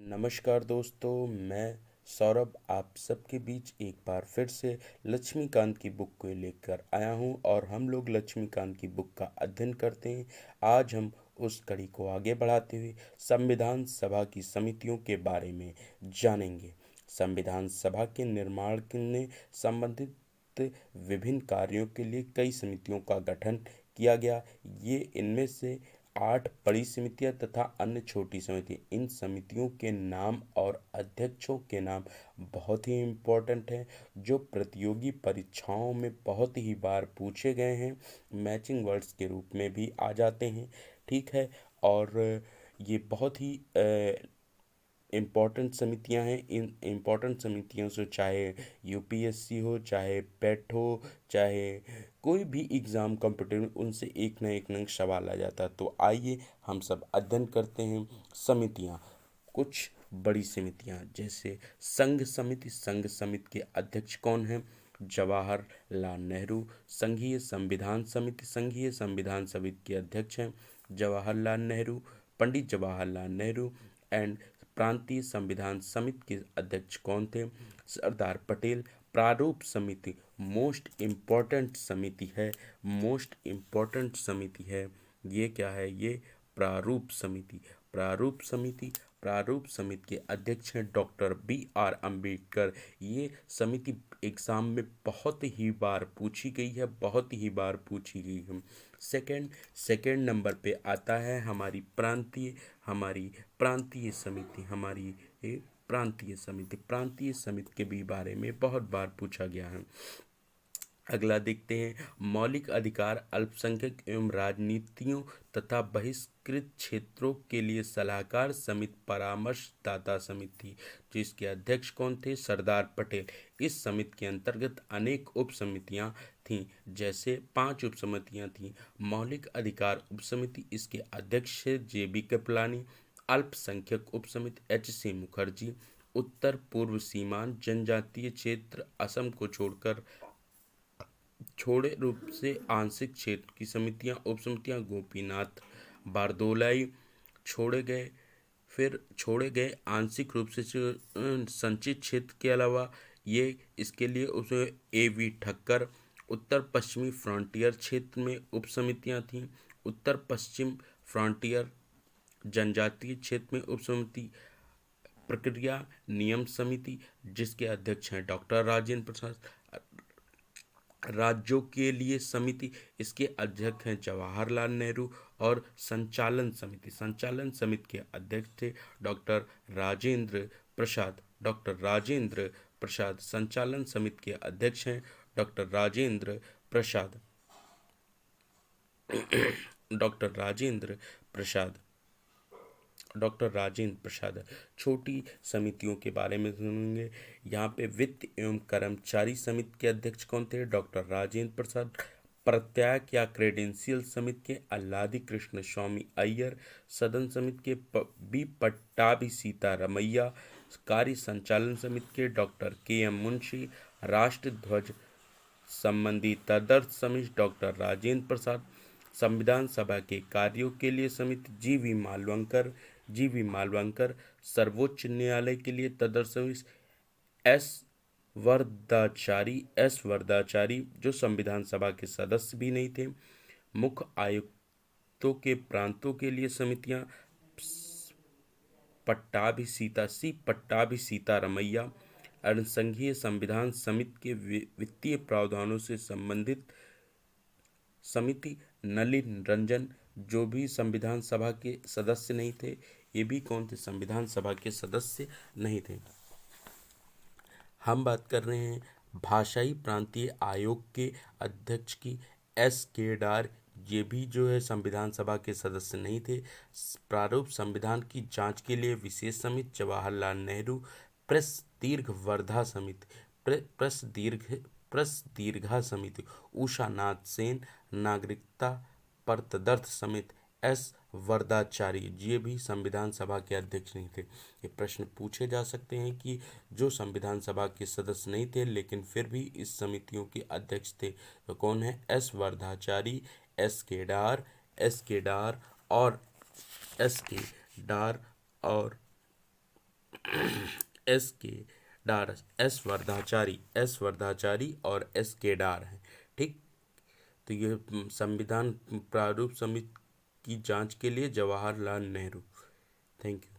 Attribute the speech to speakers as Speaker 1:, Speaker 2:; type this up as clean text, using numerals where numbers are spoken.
Speaker 1: नमस्कार दोस्तों, मैं सौरभ आप सबके बीच एक बार फिर से लक्ष्मीकांत की बुक को लेकर आया हूं और हम लोग लक्ष्मीकांत की बुक का अध्ययन करते हैं। आज हम उस कड़ी को आगे बढ़ाते हुए संविधान सभा की समितियों के बारे में जानेंगे। संविधान सभा के निर्माण ने संबंधित विभिन्न कार्यों के लिए कई समितियों का गठन किया गया। ये इनमें से 8 बड़ी समितियां तथा अन्य छोटी समिति। इन समितियों के नाम और अध्यक्षों के नाम बहुत ही इम्पोर्टेंट हैं, जो प्रतियोगी परीक्षाओं में बहुत ही बार पूछे गए हैं। मैचिंग वर्ड्स के रूप में भी आ जाते हैं, ठीक है। और ये बहुत ही इम्पोर्टेंट समितियां हैं। इन इम्पोर्टेंट समितियों से चाहे यूपीएससी हो, चाहे पेट हो, चाहे कोई भी एग्ज़ाम कॉम्पिटिटिव, उनसे एक न एक सवाल आ जाता है। तो आइए हम सब अध्ययन करते हैं समितियां। कुछ बड़ी समितियां जैसे संघ समिति के अध्यक्ष कौन हैं? जवाहरलाल नेहरू। संघीय संविधान समिति के अध्यक्ष हैं जवाहरलाल नेहरू, पंडित जवाहरलाल नेहरू। एंड प्रांतीय संविधान समिति के अध्यक्ष कौन थे? सरदार पटेल। प्रारूप समिति मोस्ट इम्पोर्टेंट समिति है, ये क्या है? ये प्रारूप समिति। प्रारूप समिति के अध्यक्ष हैं डॉक्टर B.R. अम्बेडकर। ये समिति एग्जाम में बहुत ही बार पूछी गई है, सेकंड नंबर पे आता है हमारी प्रांतीय समिति के भी बारे में बहुत बार पूछा गया है। अगला देखते हैं मौलिक अधिकार, अल्पसंख्यक एवं राजनीतियों तथा बहिष्कृत क्षेत्रों के लिए सलाहकार समिति, परामर्शदाता समिति, जिसके अध्यक्ष कौन थे? सरदार पटेल। इस समिति के अंतर्गत अनेक उप समितियां थीं, जैसे 5 उप समितियां थीं। मौलिक अधिकार उप समिति, इसके अध्यक्ष JB कृपलानी। अल्पसंख्यक उप समिति HC मुखर्जी। उत्तर पूर्व सीमांत जनजातीय क्षेत्र असम को छोड़े रूप से आंशिक क्षेत्र की उप समितियां गोपीनाथ बारदोलाई। छोड़े गए आंशिक रूप से संचित क्षेत्र के अलावा ये इसके लिए उसे AV ठक्कर। उत्तर पश्चिमी फ्रंटियर क्षेत्र में उप समितियां थीं। उत्तर पश्चिम फ्रंटियर जनजातीय क्षेत्र में उप समिति प्रक्रिया नियम समिति, जिसके अध्यक्ष हैं डॉक्टर राजेंद्र प्रसाद। राज्यों के लिए समिति, इसके अध्यक्ष हैं जवाहरलाल नेहरू। और संचालन समिति के अध्यक्ष थे डॉक्टर राजेंद्र प्रसाद। संचालन समिति के अध्यक्ष हैं डॉक्टर राजेंद्र प्रसाद। छोटी समितियों के बारे में सुनेंगे। यहाँ पे वित्त एवं कर्मचारी समिति के अध्यक्ष कौन थे? डॉक्टर राजेंद्र प्रसाद। प्रत्यायक या क्रेडेंशियल समिति के अल्लादी कृष्ण स्वामी अय्यर। सदन समिति के B पट्टाभी सीतारमैया। कार्य संचालन समिति के डॉक्टर KM मुंशी। राष्ट्र ध्वज संबंधी तदर्थ समिति डॉक्टर राजेंद्र प्रसाद। संविधान सभा के कार्यों के लिए समिति GV मालवंकर। सर्वोच्च न्यायालय के लिए तदर्थ समिति एस वरदाचारी, जो संविधान सभा के सदस्य भी नहीं थे। मुख्य आयुक्तों के प्रांतों के लिए समितियां पट्टाभी सीतारमैया। संघीय संविधान समिति के वित्तीय प्रावधानों से संबंधित समिति नलिन रंजन, जो भी संविधान सभा के सदस्य नहीं थे। ये भी कौन थे? संविधान सभा के सदस्य नहीं थे। हम बात कर रहे हैं भाषाई प्रांतीय आयोग के अध्यक्ष की, S केदार। ये भी जो है संविधान सभा के सदस्य नहीं थे। प्रारूप संविधान की जांच के लिए विशेष समिति जवाहरलाल नेहरू। प्रेस दीर्घा समिति उषा नाथ सेन। नागरिकता पर तदर्थ समिति S वरदाचारी, ये भी संविधान सभा के अध्यक्ष नहीं थे। ये प्रश्न पूछे जा सकते हैं कि जो संविधान सभा के सदस्य नहीं थे लेकिन फिर भी इस समितियों के अध्यक्ष थे, तो कौन है? S वरदाचारी, S केदार और एस के डार, एस वर्धाचारी और एस केदार हैं। ठीक। तो ये संविधान प्रारूप समिति की जांच के लिए जवाहरलाल नेहरू। Thank you.